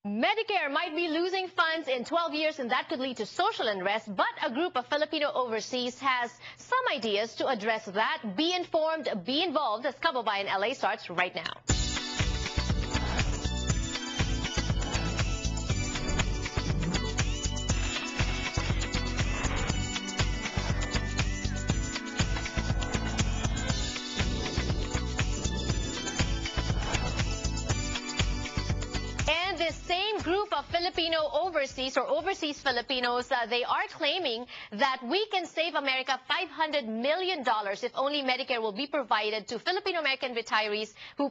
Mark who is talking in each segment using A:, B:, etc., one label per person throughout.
A: Medicare might be losing funds in 12 years, and that could lead to social unrest, but a group of Filipino overseas has some ideas to address that. Be informed, be involved, as Kababayan LA starts right now. This same group of Filipino overseas or overseas Filipinos, they are claiming that we can save America $500 million if only Medicare will be provided to Filipino-American retirees who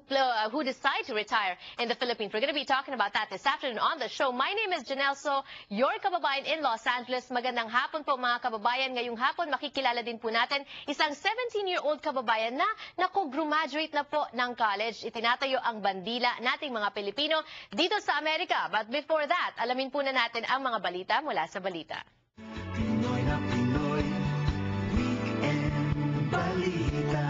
A: decide to retire in the Philippines. We're going to be talking about that this afternoon on the show. My name is Janelle So, your kababayan in Los Angeles. Magandang hapon po mga kababayan. Ngayong hapon makikilala din po natin isang 17-year-old kababayan na graduate na po ng college. Itinatayo ang bandila nating mga Pilipino dito sa Amerika. But before that, alamin po na natin ang mga balita mula sa balita.
B: Pinoy na Pinoy, Weekend Balita.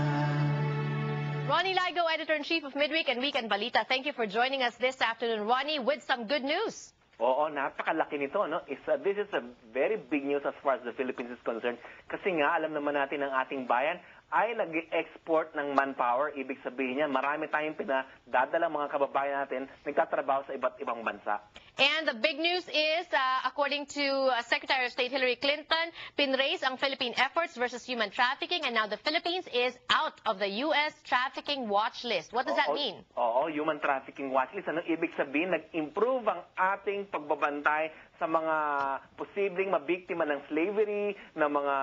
A: Ronnie Ligo, Editor-in-Chief of Midweek and Weekend Balita. Thank you for joining us this afternoon, Ronnie, with some good news.
C: Oo, napakalaki nito, no? This is a very big news as far as the Philippines is concerned. Kasi nga, alam naman natin ang ating bayan ay nag-export ng manpower. Ibig sabihin niya, marami tayong pinadadala mga kababayan natin nagtatrabaho sa iba't ibang bansa.
A: And the big news is, according to Secretary of State Hillary Clinton, pinraise ang Philippine efforts versus human trafficking, and now the Philippines is out of the U.S. trafficking watch list. What does that mean?
C: Oo, human trafficking watch list. Ano ibig sabihin? Nag-improve ang ating pagbabantay sa mga posibleng mabiktima ng slavery, ng mga,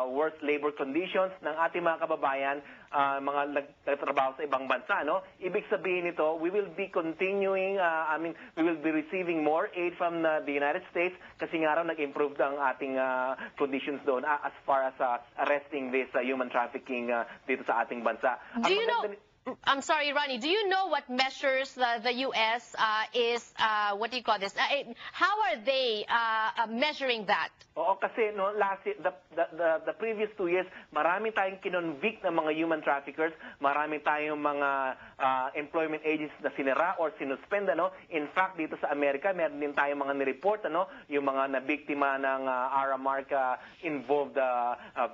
C: worst labor conditions ng ating mga kababayan, mga nagtatrabaho sa ibang bansa, no? Ibig sabihin nito, we will be continuing, we will be receiving more aid from the United States kasi nga raw nag-improve ang ating conditions doon as far as arresting this human trafficking dito sa ating bansa.
A: Do you know... I'm sorry, Ronnie. Do you know what measures the U.S. is, what do you call this? How are they measuring that?
C: Oo, kasi no, the previous 2 years, marami tayong kinonvict ng mga human traffickers, marami tayong mga employment agents na sinira or sinuspend, ano? In fact, dito sa Amerika, meron din tayong mga nireport, ano? Yung mga nabiktima ng Aramarka involved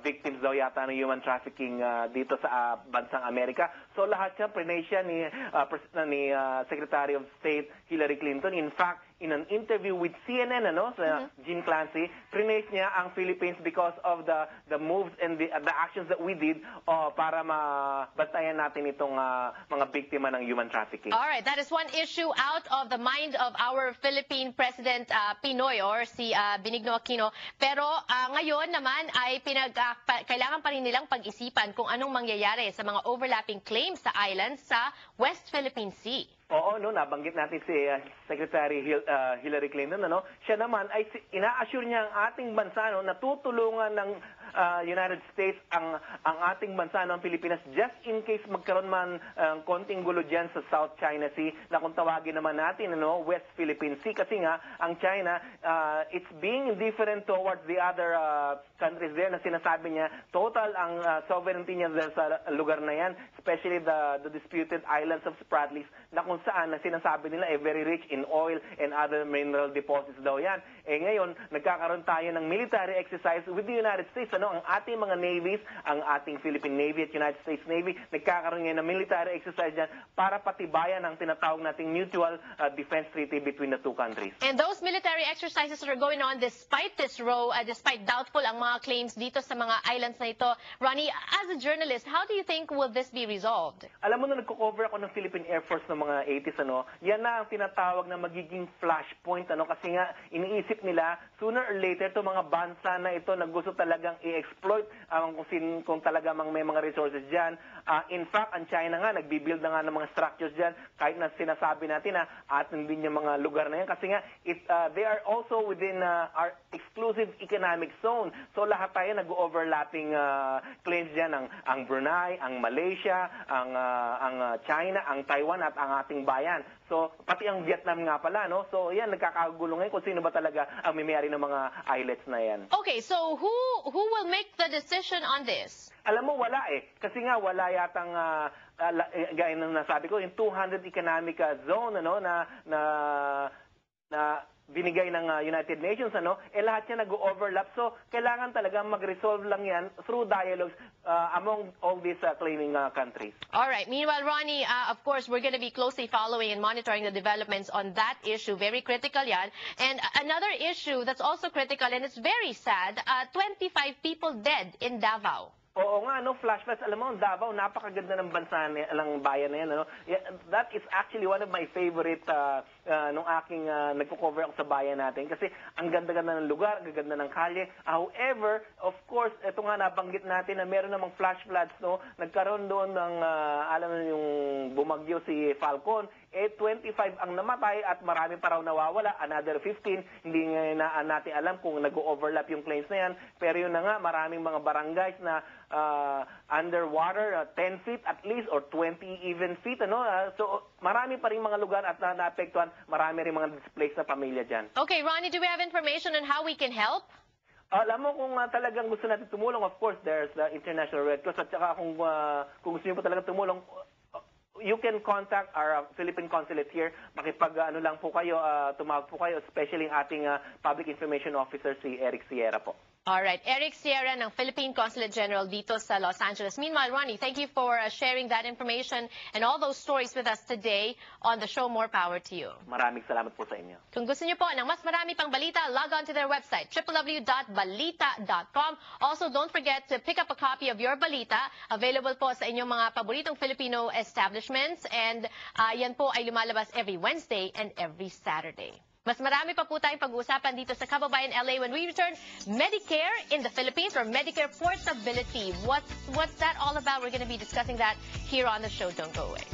C: victims daw yata ng human trafficking dito sa bansang Amerika. So lahat siya, prinay siya ni Secretary of State Hillary Clinton. In fact, in an interview with CNN, sa Jim Clancy, praise niya ang Philippines because of the moves and the actions that we did para mabantayan natin itong mga biktima ng human trafficking.
A: All right, that is one issue out of the mind of our Philippine President Pinoy or si Benigno Aquino. Pero ngayon naman ay kailangan pa rin nilang pag-isipan kung anong mangyayari sa mga overlapping claims sa islands sa West Philippine Sea.
C: Oo, nabanggit natin si Secretary Hillary Clinton, siya naman ay ina-assure niya ang ating bansa, na tutulungan ng United States ang ating bansa, ang Pilipinas, just in case magkaroon man konting gulo dyan sa South China Sea, na kung tawagin naman natin, West Philippine Sea, kasi nga, ang China, it's being indifferent towards the other countries there, na sinasabi niya, total ang sovereignty niya sa lugar na yan, especially the disputed islands of Spratlys, na kung saan na sinasabi nila very rich in oil and other mineral deposits daw yan. Ngayon, nagkakaroon tayo ng military exercise with the United States. Ang ating mga navies, ang ating Philippine Navy at United States Navy, nagkakaroon ngayon ng military exercise dyan para patibayan ang tinatawag nating mutual defense treaty between the two countries.
A: And those military exercises that are going on despite this despite doubtful ang mga claims dito sa mga islands na ito, Ronnie, as a journalist, how do you think will this be resolved?
C: Alam mo na nagko-cover ako ng Philippine Air Force ng mga 80s, yan na ang tinatawag na magiging flashpoint, kasi nga iniisip nila sooner or later to mga bansa na ito na gusto talagang i-exploit kung talaga may mga resources dyan. In fact, ang China nga nagbibuild na nga ng mga structures dyan, kahit na sinasabi natin na atin din yung mga lugar na yan, kasi nga they are also within our exclusive economic zone. So lahat tayo nag-overlapping claims dyan, ang Brunei, ang Malaysia, ang China, ang Taiwan at ang ating bayan. So pati ang Vietnam nga pala, so yan, nagkakagulo ngayon kung sino ba talaga ang may-ari ng mga islets na yan.
A: Okay, so who will make the decision on this?
C: Alam mo, wala eh. Kasi nga, wala yatang, gaya ng nasabi ko, yung 200 economic zone, na binigay ng United Nations, lahat yan nag-overlap. So, kailangan talaga mag-resolve lang yan through dialogues among all these claiming countries.
A: All right. Meanwhile, Ronnie, of course, we're going to be closely following and monitoring the developments on that issue. Very critical yan. And another issue that's also critical, and it's very sad, 25 people dead in Davao.
C: Oo nga, flashbacks. Alam mo, Davao, napakaganda ng bansa ng bayan na yan. Yeah, that is actually one of my favorite nung aking nagko-cover ako sa bayan natin. Kasi ang ganda-ganda ng lugar, ang ganda ng kalye. However, of course, ito nga nabanggit natin na meron namang flash floods, nagkaroon doon ng, alam mo yung bumagyo si Falcon, 25 ang namatay at marami pa raw nawawala, another 15. Hindi nga natin alam kung nag-overlap yung claims na yan. Pero yun na nga, maraming mga barangays na underwater, 10 feet at least, or 20 even feet. So marami pa rin mga lugar at naapektuhan, marami rin mga displaced na pamilya dyan.
A: Okay, Ronnie, do we have information on how we can help?
C: Alam mo, kung talagang gusto natin tumulong, of course, there's the International Red Cross. At saka kung gusto niyo po talaga tumulong, you can contact our Philippine consulate here. Lang po kayo, tumawag po kayo, especially ang ating Public Information Officer, si Eric Sierra po.
A: All right. Eric Sierra ng Philippine Consulate General dito sa Los Angeles. Meanwhile, Ronnie, thank you for sharing that information and all those stories with us today on the show. More power to you.
C: Maraming salamat po sa inyo.
A: Kung gusto niyo po ng mas marami pang balita, log on to their website, www.balita.com. Also, don't forget to pick up a copy of your balita. Available po sa inyong mga paboritong Filipino establishments. And yan po ay lumalabas every Wednesday and every Saturday. Mas marami pa po tayong pag-uusapan dito sa Kababayan LA when we return. Medicare in the Philippines, or Medicare portability. What's that all about? We're going to be discussing that here on the show. Don't go away.